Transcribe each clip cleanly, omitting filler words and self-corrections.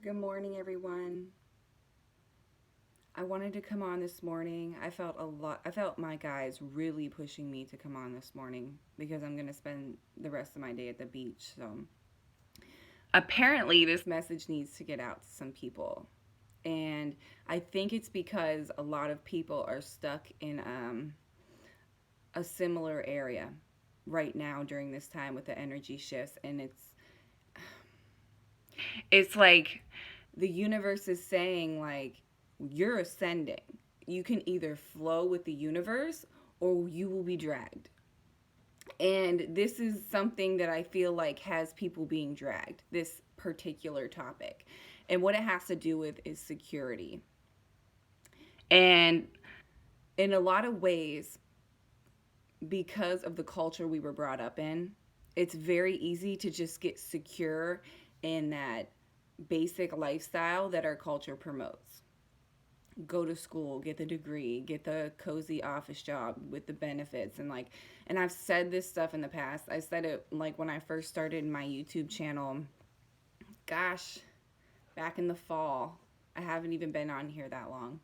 Good morning, everyone. I wanted to come on this morning. I felt my guys really pushing me to come on this morning because I'm going to spend the rest of my day at the beach. So, apparently, this message needs to get out to some people. And I think it's because a lot of people are stuck in a similar area right now during this time with the energy shifts. And it's like the universe is saying, like, you're ascending. You can either flow with the universe or you will be dragged. And this is something that I feel like has people being dragged, this particular topic. And what it has to do with is security. And in a lot of ways, because of the culture we were brought up in, it's very easy to just get secure in that basic lifestyle that our culture promotes. Go to school, get the degree, get the cozy office job with the benefits, and I've said this stuff in the past. I said it like when I first started my YouTube channel. Gosh, back in the fall. I haven't even been on here that long.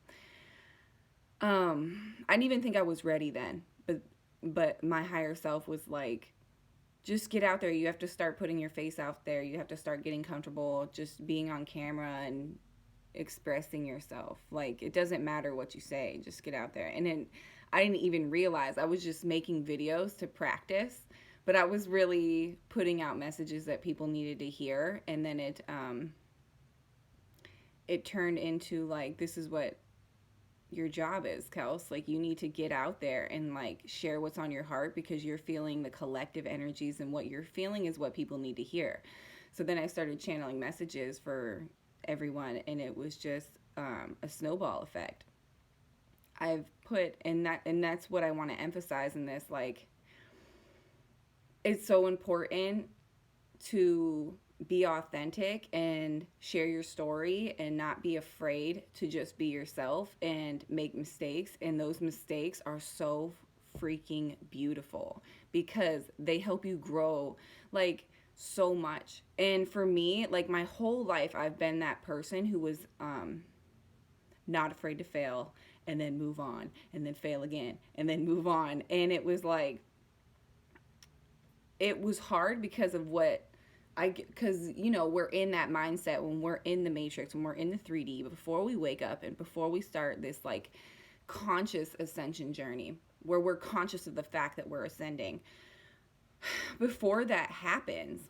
I didn't even think I was ready then, but my higher self was like, just get out there. You have to start putting your face out there. You have to start getting comfortable just being on camera and expressing yourself. Like, it doesn't matter what you say, just get out there. And then I didn't even realize I was just making videos to practice, but I was really putting out messages that people needed to hear. And then it turned into like, this is what your job is, Kels. Like, you need to get out there and like share what's on your heart, because you're feeling the collective energies, and what you're feeling is what people need to hear. So then I started channeling messages for everyone, and it was just a snowball effect. I've put and that's what I want to emphasize in this. Like, it's so important to be authentic and share your story and not be afraid to just be yourself and make mistakes. And those mistakes are so freaking beautiful because they help you grow like so much. And for me, like, my whole life I've been that person who was not afraid to fail and then move on and then fail again and then move on. And it was like, it was hard because of what because we're in that mindset when we're in the matrix, when we're in the 3D, before we wake up and before we start this like conscious ascension journey where we're conscious of the fact that we're ascending. Before that happens,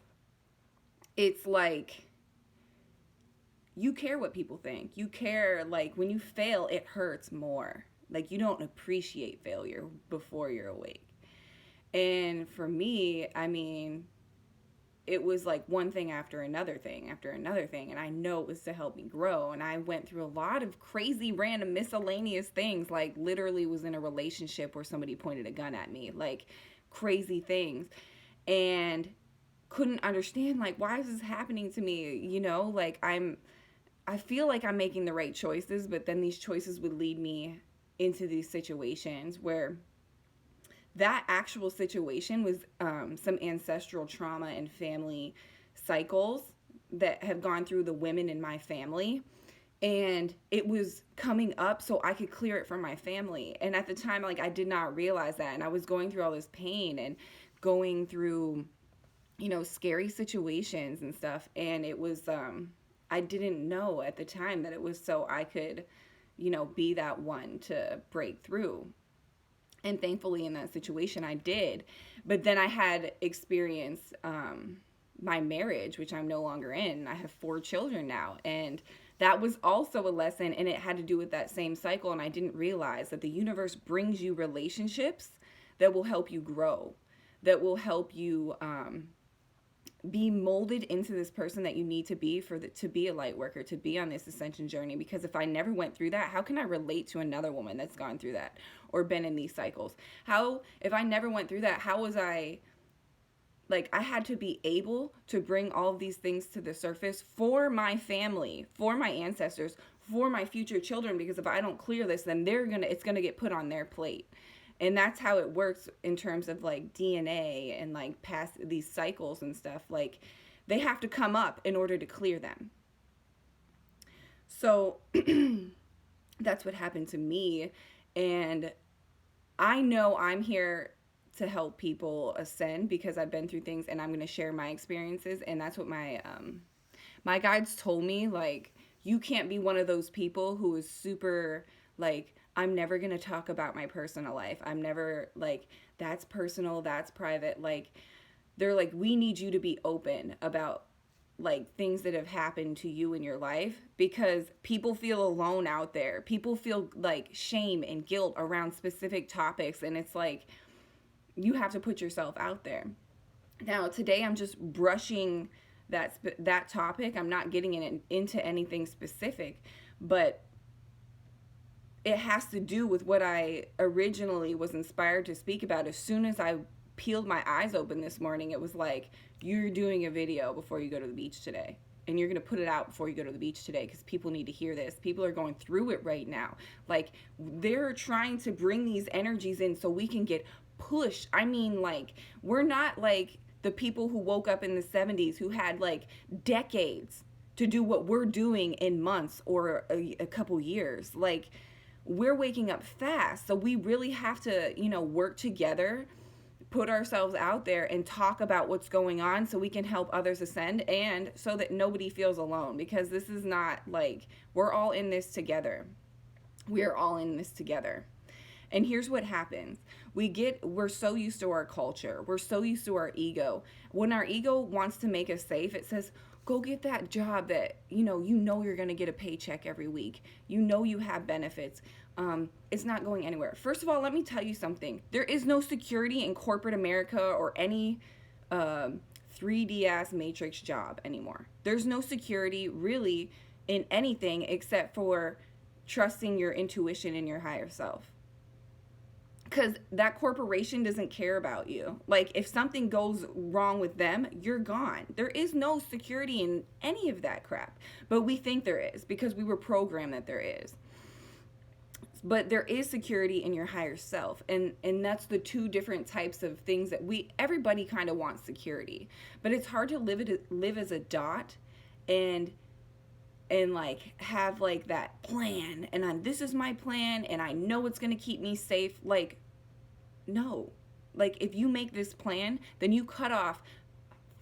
it's like, you care what people think. You care, like, when you fail, it hurts more. Like, you don't appreciate failure before you're awake. And for me, I mean, it was like one thing after another thing after another thing. And I know it was to help me grow. And I went through a lot of crazy, random, miscellaneous things. Like, literally was in a relationship where somebody pointed a gun at me. Like, crazy things. And couldn't understand, like, why is this happening to me? Like, I feel like I'm making the right choices, but then these choices would lead me into these situations where that actual situation was some ancestral trauma and family cycles that have gone through the women in my family. And it was coming up so I could clear it from my family. And at the time, like, I did not realize that. And I was going through all this pain and going through, scary situations and stuff. And it was, I didn't know at the time that it was so I could, be that one to break through. And thankfully in that situation I did. But then I had experienced my marriage, which I'm no longer in. I have 4 children now. And that was also a lesson, and it had to do with that same cycle. And I didn't realize that the universe brings you relationships that will help you grow, that will help you be molded into this person that you need to be to be a light worker, to be on this ascension journey. Because if I never went through that, how can I relate to another woman that's gone through that or been in these cycles? If I never went through that, how was I, like, I had to be able to bring all of these things to the surface for my family, for my ancestors, for my future children. Because if I don't clear this, then it's gonna get put on their plate. And that's how it works in terms of like DNA and like past these cycles and stuff. Like, they have to come up in order to clear them. So that's what happened to me. And I know I'm here to help people ascend because I've been through things, and I'm going to share my experiences. And that's what my guides told me. Like, you can't be one of those people who is super like, I'm never going to talk about my personal life. I'm never like, that's personal, that's private. Like, they're like, we need you to be open about like things that have happened to you in your life, because people feel alone out there. People feel like shame and guilt around specific topics, and it's like, you have to put yourself out there. Now, today I'm just brushing that topic. I'm not getting into anything specific, but it has to do with what I originally was inspired to speak about. As soon as I peeled my eyes open this morning, it was like, you're doing a video before you go to the beach today. And you're going to put it out before you go to the beach today, because people need to hear this. People are going through it right now. Like, they're trying to bring these energies in so we can get pushed. I mean, like, we're not like the people who woke up in the 70s who had like decades to do what we're doing in months or a couple years. Like, we're waking up fast. So we really have to, work together, put ourselves out there and talk about what's going on so we can help others ascend, and so that nobody feels alone, because this is not like, we're all in this together. We're all in this together. And here's what happens. We're so used to our culture. We're so used to our ego. When our ego wants to make us safe, it says, go get that job that, you know you're going to get a paycheck every week. You have benefits. It's not going anywhere. First of all, let me tell you something. There is no security in corporate America or any 3D ass matrix job anymore. There's no security really in anything except for trusting your intuition and your higher self. Because that corporation doesn't care about you. Like, if something goes wrong with them, you're gone. There is no security in any of that crap. But we think there is, because we were programmed that there is. But there is security in your higher self. And that's the two different types of things that everybody kind of wants security. But it's hard to live as a dot and like have like that plan, and this is my plan, and I know it's going to keep me safe. Like, no. Like, if you make this plan, then you cut off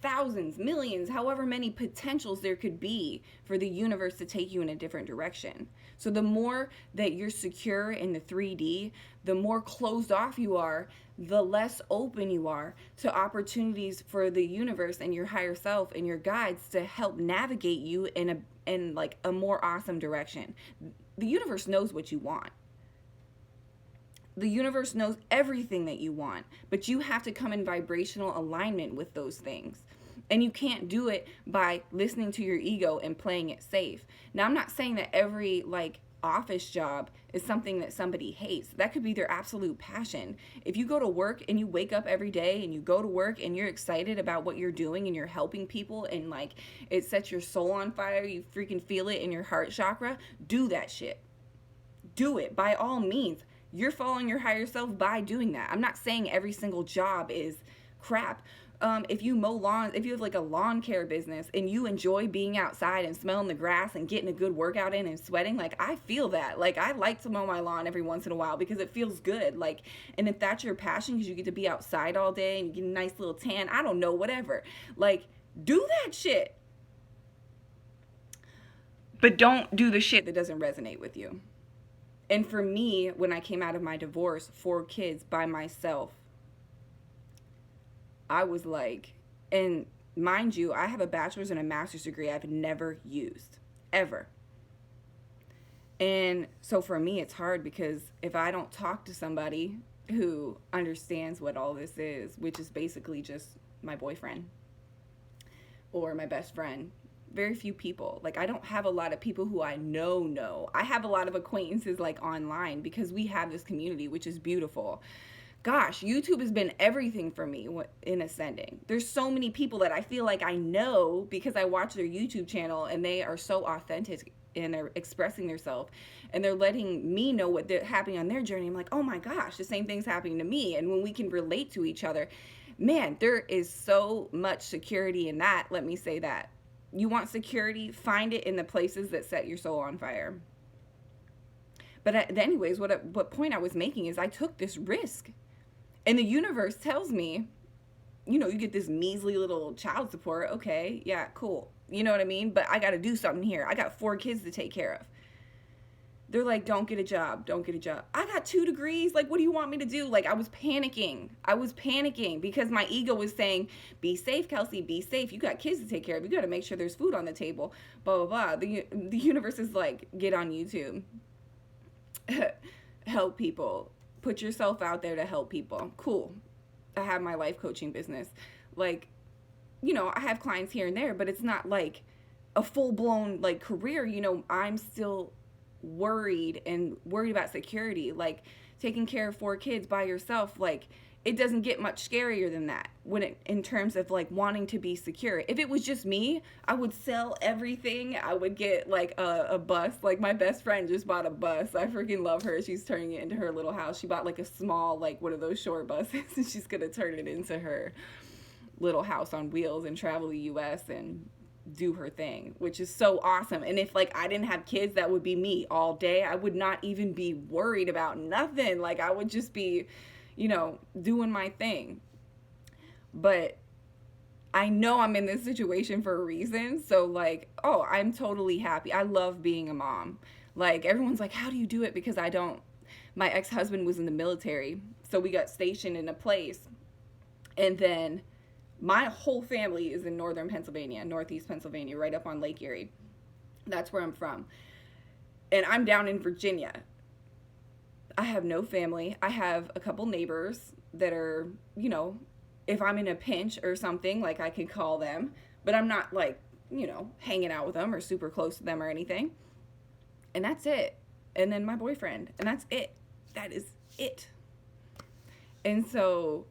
thousands, millions, however many potentials there could be for the universe to take you in a different direction. So the more that you're secure in the 3D, the more closed off you are, the less open you are to opportunities for the universe and your higher self and your guides to help navigate you in like a more awesome direction. The universe knows what you want. The universe knows everything that you want, but you have to come in vibrational alignment with those things. And you can't do it by listening to your ego and playing it safe. Now, I'm not saying that every like office job is something that somebody hates. That could be their absolute passion. If you go to work and you wake up every day and you go to work and you're excited about what you're doing and you're helping people and like it sets your soul on fire, you freaking feel it in your heart chakra, do that shit. Do it by all means. You're following your higher self by doing that. I'm not saying every single job is crap. If you mow lawns, if you have like a lawn care business and you enjoy being outside and smelling the grass and getting a good workout in and sweating, like I feel that. Like I like to mow my lawn every once in a while because it feels good. Like, and if that's your passion because you get to be outside all day and you get a nice little tan, I don't know, whatever. Like, do that shit. But don't do the shit that doesn't resonate with you. And for me, when I came out of my divorce, 4 kids by myself, I was like, and mind you, I have a bachelor's and a master's degree I've never used, ever. And so for me, it's hard because if I don't talk to somebody who understands what all this is, which is basically just my boyfriend or my best friend, very few people. Like, I don't have a lot of people who I know. I have a lot of acquaintances like online because we have this community, which is beautiful. Gosh, YouTube has been everything for me in ascending. There's so many people that I feel like I know because I watch their YouTube channel and they are so authentic and they're expressing themselves and they're letting me know what they're happening on their journey. I'm like, oh my gosh, the same thing's happening to me. And when we can relate to each other, man, there is so much security in that. Let me say that. You want security? Find it in the places that set your soul on fire. But anyways, what point I was making is I took this risk. And the universe tells me, you know, you get this measly little child support. Okay, yeah, cool. You know what I mean? But I got to do something here. I got 4 kids to take care of. They're like, don't get a job. Don't get a job. I got 2 degrees. Like, what do you want me to do? Like, I was panicking. Because my ego was saying, be safe, Kelsey, be safe. You got kids to take care of. You got to make sure there's food on the table. Blah, blah, blah. The universe is like, get on YouTube. Help people. Put yourself out there to help people. Cool. I have my life coaching business. Like, you know, I have clients here and there, but it's not like a full-blown like career. You know, I'm still worried about security. Like, taking care of 4 kids by yourself, like, it doesn't get much scarier than that in terms of like wanting to be secure. If it was just me, I would sell everything. I would get like a bus. Like, my best friend just bought a bus. I freaking love her. She's turning it into her little house. She bought like a small, like one of those short buses, and she's gonna turn it into her little house on wheels and travel the US and do her thing, which is so awesome. And if like I didn't have kids, that would be me all day. I would not even be worried about nothing. Like, I would just be, you know, doing my thing. But I know I'm in this situation for a reason. So like, oh, I'm totally happy. I love being a mom. Like, everyone's like, how do you do it? Because my ex-husband was in the military. So we got stationed in a place. And then my whole family is in northern Pennsylvania, northeast Pennsylvania, right up on Lake Erie. That's where I'm from. And I'm down in Virginia. I have no family. I have a couple neighbors that are, you know, if I'm in a pinch or something, like, I can call them, but I'm not like, you know, hanging out with them or super close to them or anything. And that's it. And then my boyfriend, and that's it. That is it. And so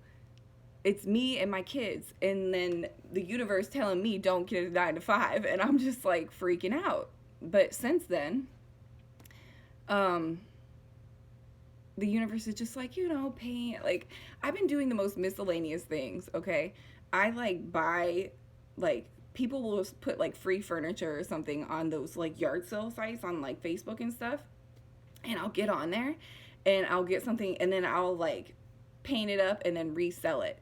it's me and my kids, and then the universe telling me don't get a 9 to 5, and I'm just like freaking out. But since then, the universe is just like, you know, paint. Like, I've been doing the most miscellaneous things, okay? I like buy, like, people will put like free furniture or something on those like yard sale sites on like Facebook and stuff, and I'll get on there and I'll get something, and then I'll like paint it up and then resell it.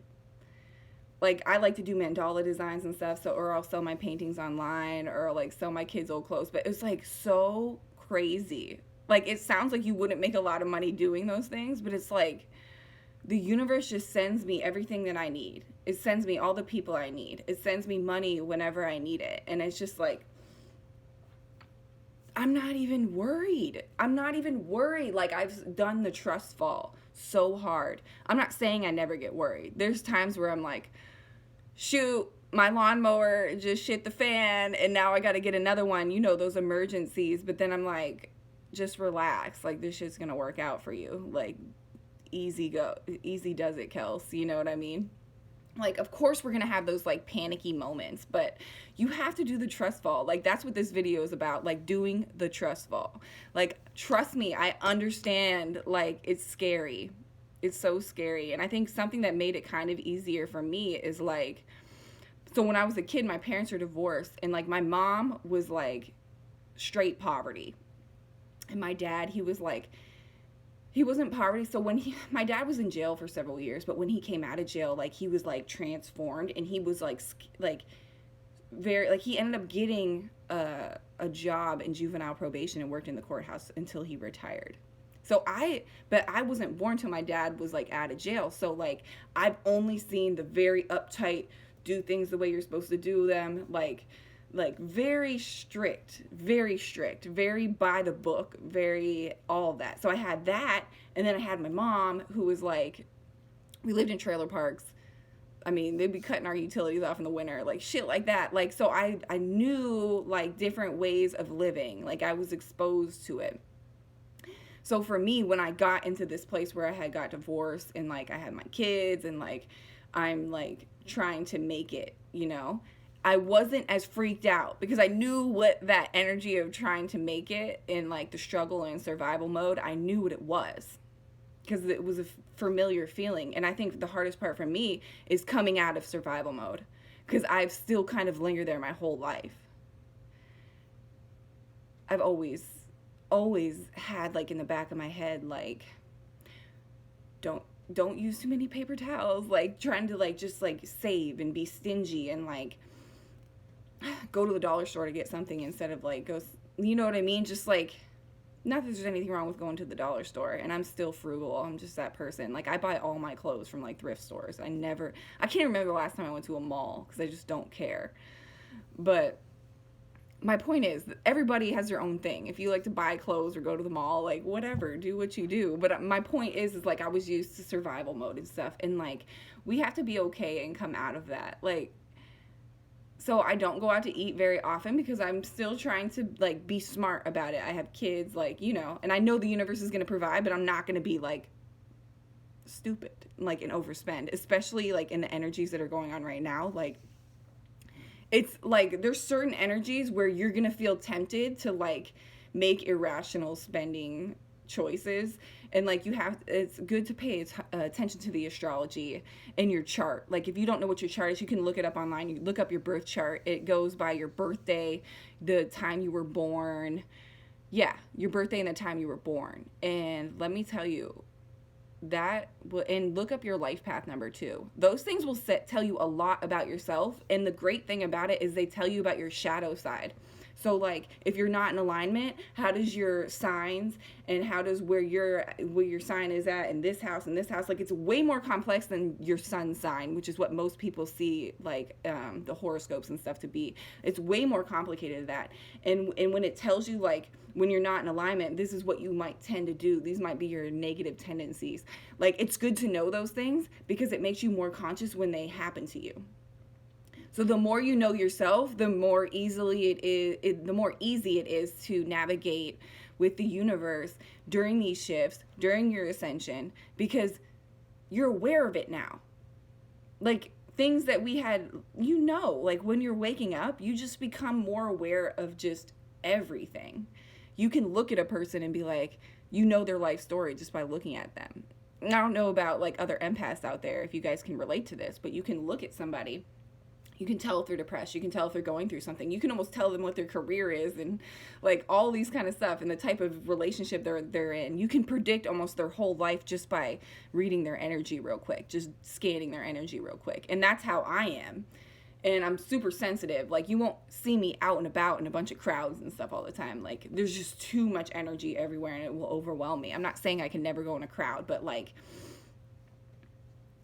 Like, I like to do mandala designs and stuff, so, or I'll sell my paintings online, or like sell my kids' old clothes. But it's like so crazy. Like, it sounds like you wouldn't make a lot of money doing those things, but it's like the universe just sends me everything that I need. It sends me all the people I need. It sends me money whenever I need it. And it's just like, I'm not even worried. Like, I've done the trust fall so hard. I'm not saying I never get worried. There's times where I'm like, shoot, my lawnmower just shit the fan, and now I got to get another one. You know, those emergencies. But then I'm like, just relax. Like, this shit's going to work out for you. Like, easy does it, Kels. You know what I mean? Like, of course we're going to have those like panicky moments, but you have to do the trust fall. Like, that's what this video is about, like doing the trust fall. Like, trust me, I understand, like, it's scary. It's so scary. And I think something that made it kind of easier for me is like, so when I was a kid, my parents were divorced, and like my mom was like straight poverty. And my dad, he was like, he wasn't poverty. So when my dad was in jail for several years, but when he came out of jail, like, he was like transformed, and he was like very, like, he ended up getting a job in juvenile probation and worked in the courthouse until he retired. But I wasn't born till my dad was like out of jail. So like, I've only seen the very uptight, do things the way you're supposed to do them, like very strict, very by the book, very all of that. So I had that, and then I had my mom, who was like, we lived in trailer parks. I mean, they'd be cutting our utilities off in the winter, like shit like that. Like, so I knew like different ways of living. Like, I was exposed to it. So for me, when I got into this place where I had got divorced, and like I had my kids, and like I'm like trying to make it, you know, I wasn't as freaked out, because I knew what that energy of trying to make it in like the struggle and survival mode, I knew what it was, because it was a familiar feeling. And I think the hardest part for me is coming out of survival mode, because I've still kind of lingered there my whole life. I've always had like in the back of my head, like, don't use too many paper towels, like trying to like just like save and be stingy and like go to the dollar store to get something instead of like go, you know what I mean? Just like, not that there's anything wrong with going to the dollar store, and I'm still frugal. I'm just that person. Like, I buy all my clothes from like thrift stores. I can't remember the last time I went to a mall because I just don't care. But my point is, everybody has their own thing. If you like to buy clothes or go to the mall, like, whatever, do what you do. But my point is like, I was used to survival mode and stuff, and like, we have to be okay and come out of that. Like, so I don't go out to eat very often because I'm still trying to like be smart about it. I have kids, like, you know, and I know the universe is going to provide, but I'm not going to be like stupid, like, and overspend, especially like in the energies that are going on right now. Like, it's like there's certain energies where you're going to feel tempted to like make irrational spending choices, and like it's good to pay attention to the astrology in your chart. Like, if you don't know what your chart is, you can look it up online. You look up your birth chart. It goes by your birthday, the time you were born. Yeah, your birthday and the time you were born. And let me tell you, and look up your life path number too. Those things will tell you a lot about yourself, and the great thing about it is they tell you about your shadow side. So like, if you're not in alignment, how does your signs and how does where your sign is at in this house, like, it's way more complex than your sun sign, which is what most people see like the horoscopes and stuff to be. It's way more complicated than that. And when it tells you like, when you're not in alignment, this is what you might tend to do. These might be your negative tendencies. Like, it's good to know those things because it makes you more conscious when they happen to you. So the more you know yourself, the more easy it is to navigate with the universe during these shifts, during your ascension, because you're aware of it now. Like, things that we had, you know, like when you're waking up, you just become more aware of just everything. You can look at a person and be like, you know their life story just by looking at them. And I don't know about like other empaths out there, if you guys can relate to this, but you can look at somebody. You can tell if they're depressed. You can tell if they're going through something. You can almost tell them what their career is and like all these kind of stuff and the type of relationship they're in. You can predict almost their whole life just by reading their energy real quick, just scanning their energy real quick. And that's how I am. And I'm super sensitive. Like, you won't see me out and about in a bunch of crowds and stuff all the time. Like, there's just too much energy everywhere and it will overwhelm me. I'm not saying I can never go in a crowd, but like,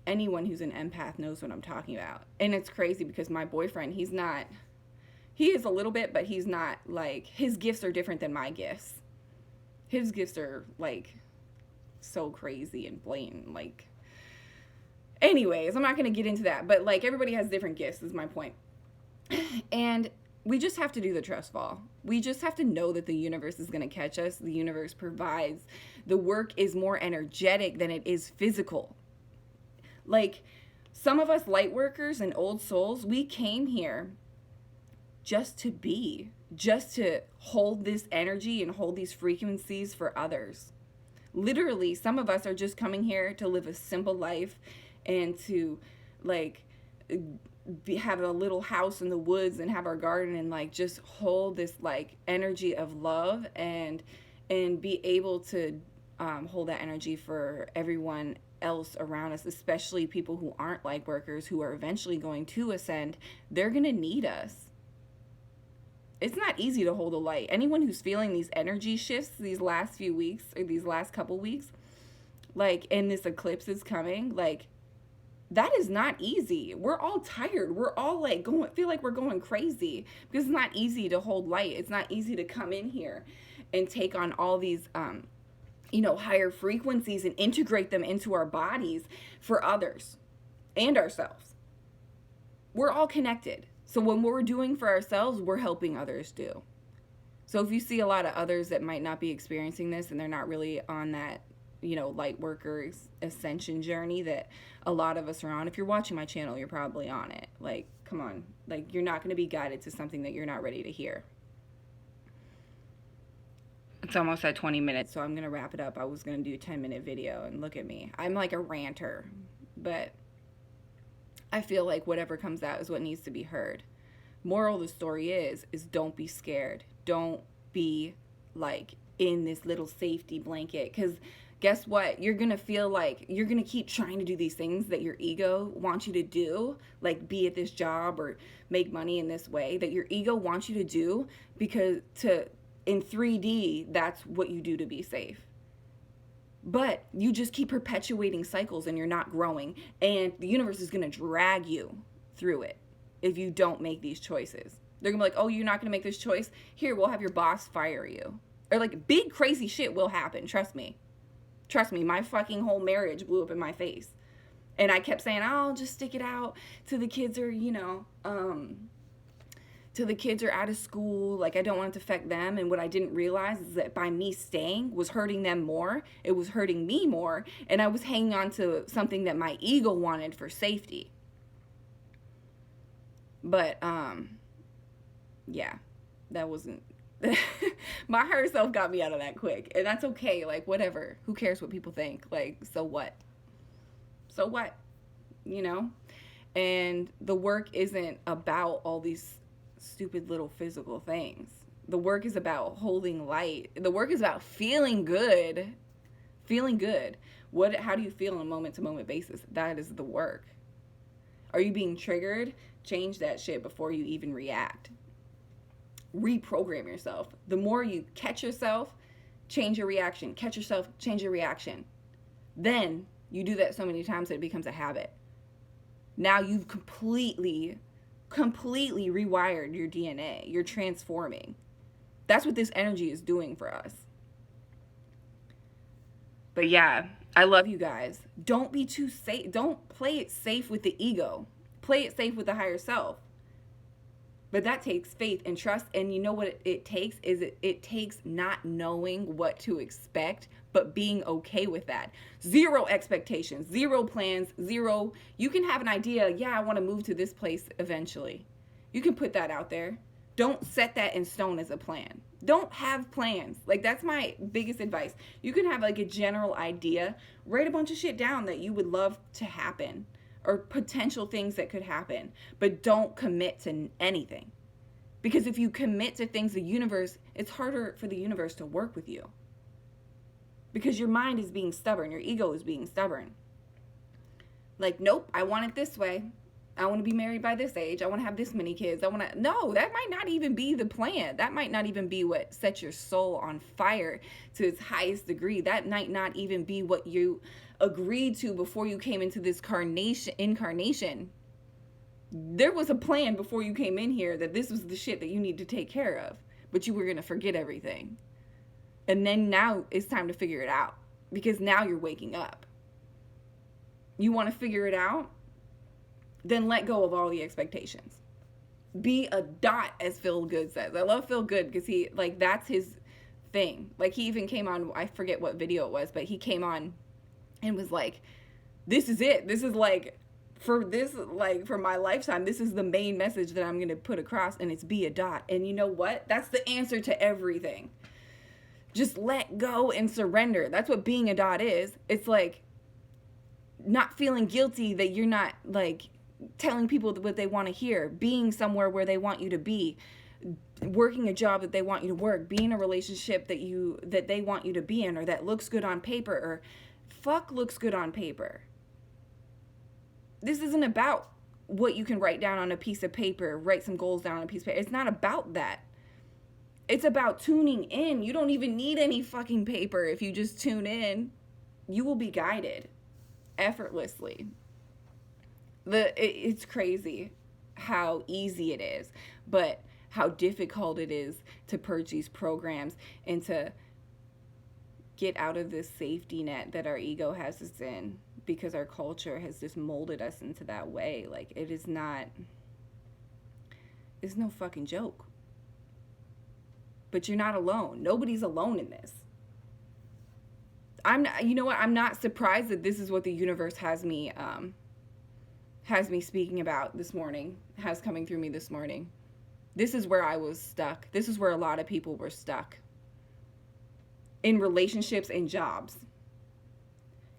anyone who's an empath knows what I'm talking about. And it's crazy because my boyfriend, he is a little bit, but he's not like, his gifts are different than my gifts. His gifts are like so crazy and blatant. Like, anyways, I'm not going to get into that, but like, everybody has different gifts is my point. And we just have to do the trust fall. We just have to know that the universe is going to catch us. The universe provides. The work is more energetic than it is physical. Like, some of us light workers and old souls, we came here just to hold this energy and hold these frequencies for others. Literally, some of us are just coming here to live a simple life and to like have a little house in the woods and have our garden and like just hold this like energy of love and be able to hold that energy for everyone else around us, especially people who aren't light workers, who are eventually going to ascend. They're going to need us. It's not easy to hold a light. Anyone who's feeling these energy shifts these last few weeks or these last couple weeks, like, and this eclipse is coming, like, that is not easy. We're all tired. We're all like feel like we're going crazy because it's not easy to hold light. It's not easy to come in here and take on all these higher frequencies and integrate them into our bodies for others and ourselves. We're all connected. So when we're doing for ourselves, we're helping others do. So if you see a lot of others that might not be experiencing this and they're not really on that, light workers ascension journey that a lot of us are on, if you're watching my channel, you're probably on it. Like, come on. Like, you're not going to be guided to something that you're not ready to hear. It's almost at 20 minutes, so I'm going to wrap it up. I was going to do a 10-minute video, and look at me. I'm like a ranter, but I feel like whatever comes out is what needs to be heard. Moral of the story is don't be scared. Don't be like in this little safety blanket, because guess what? You're going to feel like you're going to keep trying to do these things that your ego wants you to do, like be at this job or make money in this way that your ego wants you to do, because in 3D, that's what you do to be safe. But you just keep perpetuating cycles and you're not growing, and the universe is going to drag you through it if you don't make these choices. They're going to be like, oh, you're not going to make this choice? Here, we'll have your boss fire you. Or like big crazy shit will happen. Trust me. Trust me, my fucking whole marriage blew up in my face. And I kept saying, oh, I'll just stick it out till the kids are, till the kids are out of school. Like, I don't want it to affect them. And what I didn't realize is that by me staying was hurting them more. It was hurting me more. And I was hanging on to something that my ego wanted for safety. But, yeah, that wasn't... My higher self got me out of that quick, and that's okay. Like, whatever, who cares what people think? Like, so what, and the work isn't about all these stupid little physical things. The work is about holding light. The work is about feeling good. How do you feel on a moment to moment basis? That is the work. Are you being triggered? Change that shit before you even react. Reprogram yourself. The more you catch yourself, change your reaction. Catch yourself, change your reaction. Then you do that so many times that it becomes a habit. Now you've completely rewired your DNA. You're transforming. That's what this energy is doing for us. But yeah, I love you guys. Don't be too safe. Don't play it safe with the ego. Play it safe with the higher self. But that takes faith and trust. And you know what it takes? It takes not knowing what to expect, but being okay with that. Zero expectations, zero plans, zero. You can have an idea. Yeah, I want to move to this place eventually. You can put that out there. Don't set that in stone as a plan. Don't have plans. Like, that's my biggest advice. You can have like a general idea. Write a bunch of shit down that you would love to happen, or potential things that could happen, but don't commit to anything. Because if you commit to things, it's harder for the universe to work with you. Because your mind is being stubborn, your ego is being stubborn. Like, nope, I want it this way. I want to be married by this age. I want to have this many kids. No, that might not even be the plan. That might not even be what sets your soul on fire to its highest degree. That might not even be what you agreed to before you came into this incarnation. There was a plan before you came in here that this was the shit that you need to take care of, but you were going to forget everything. And then now it's time to figure it out, because now you're waking up. You want to figure it out? Then let go of all the expectations. Be a dot, as Phil Good says. I love Phil Good because that's his thing. Like, he even came on, I forget what video it was, but he came on and was like, this is it. This is for my lifetime, this is the main message that I'm going to put across, and it's be a dot. And you know what? That's the answer to everything. Just let go and surrender. That's what being a dot is. It's like not feeling guilty that you're not like telling people what they want to hear, being somewhere where they want you to be, working a job that they want you to work, being in a relationship that they want you to be in, or that looks good on paper, or fuck looks good on paper. This isn't about what you can write down on a piece of paper, write some goals down on a piece of paper. It's not about that. It's about tuning in. You don't even need any fucking paper. If you just tune in, you will be guided effortlessly. It's crazy how easy it is, but how difficult it is to purge these programs and to get out of this safety net that our ego has us in, because our culture has just molded us into that way. Like, it's no fucking joke. But you're not alone. Nobody's alone in this. You know what? I'm not surprised that this is what the universe has me speaking about this morning, has coming through me this morning. This is where I was stuck. This is where a lot of people were stuck. In relationships and jobs.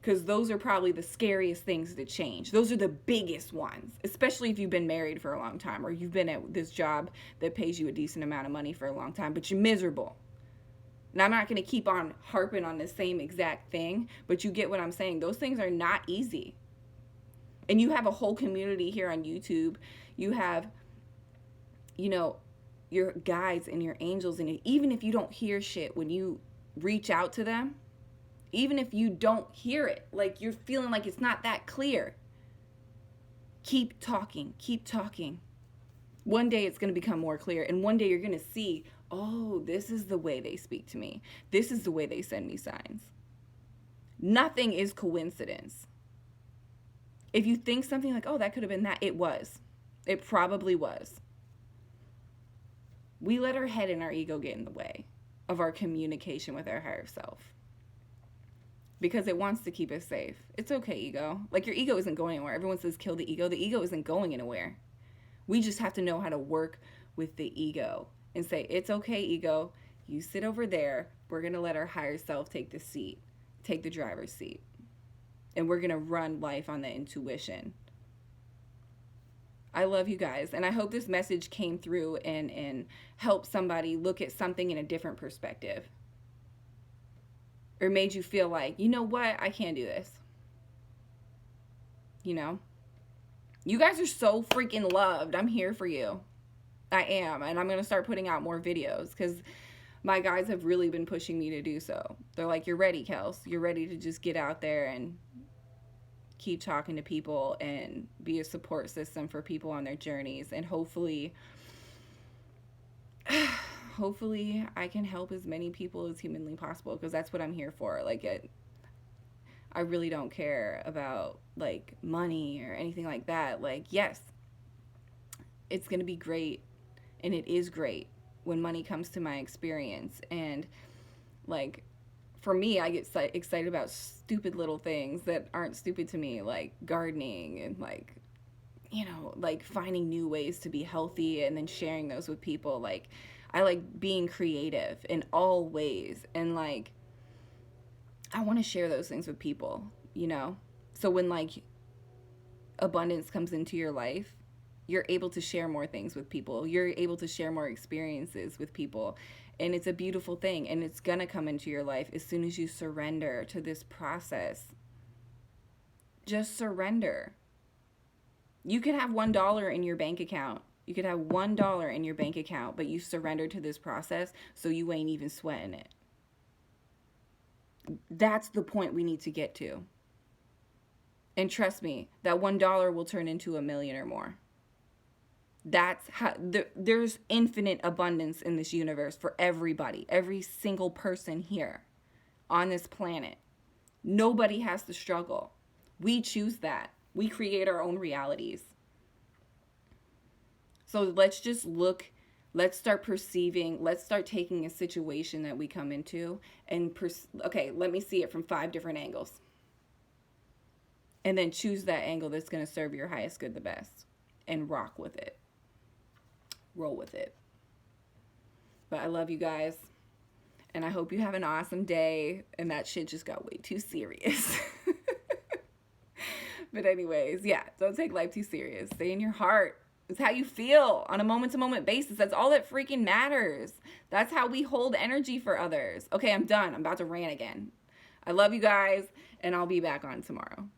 Because those are probably the scariest things to change. Those are the biggest ones, especially if you've been married for a long time or you've been at this job that pays you a decent amount of money for a long time, but you're miserable. And I'm not going to keep on harping on the same exact thing, but you get what I'm saying. Those things are not easy. And you have a whole community here on YouTube. You have, you know, your guides and your angels. And even if you don't hear shit when you reach out to them, even if you don't hear it, like you're feeling like it's not that clear, keep talking, keep talking. One day it's going to become more clear. And one day you're going to see, oh, this is the way they speak to me. This is the way they send me signs. Nothing is coincidence. If you think something like, oh, that could have been that, it was. It probably was. We let our head and our ego get in the way of our communication with our higher self. Because it wants to keep us safe. It's okay, ego. Like, your ego isn't going anywhere. Everyone says kill the ego. The ego isn't going anywhere. We just have to know how to work with the ego and say, it's okay, ego. You sit over there. We're going to let our higher self take the seat, take the driver's seat. And we're going to run life on the intuition. I love you guys. And I hope this message came through and helped somebody look at something in a different perspective. Or made you feel like, you know what? I can't do this. You know? You guys are so freaking loved. I'm here for you. I am. And I'm going to start putting out more videos because my guys have really been pushing me to do so. They're like, you're ready, Kels. You're ready to just get out there and keep talking to people and be a support system for people on their journeys. And hopefully I can help as many people as humanly possible, because that's what I'm here for. Like, I really don't care about like money or anything like that. Like, yes, it's going to be great, and it is great when money comes to my experience. And like, for me, I get excited about stupid little things that aren't stupid to me, like gardening and like, you know, like finding new ways to be healthy and then sharing those with people. Like, I like being creative in all ways. And like, I want to share those things with people, you know? So when like abundance comes into your life, you're able to share more things with people. You're able to share more experiences with people. And it's a beautiful thing. And it's going to come into your life as soon as you surrender to this process. Just surrender. You could have $1 in your bank account. You could have $1 in your bank account, but you surrender to this process, so you ain't even sweating it. That's the point we need to get to. And trust me, that $1 will turn into $1 million or more. That's how there's infinite abundance in this universe for everybody, every single person here on this planet. Nobody has to struggle. We choose that. We create our own realities. So let's just look, let's start perceiving, let's start taking a situation that we come into and, okay, let me see it from 5 different angles. And then choose that angle that's going to serve your highest good the best and rock with it. Roll with it. But I love you guys. And I hope you have an awesome day. And that shit just got way too serious. But anyways, yeah, don't take life too serious. Stay in your heart. It's how you feel on a moment-to-moment basis. That's all that freaking matters. That's how we hold energy for others. Okay, I'm done. I'm about to rant again. I love you guys, and I'll be back on tomorrow.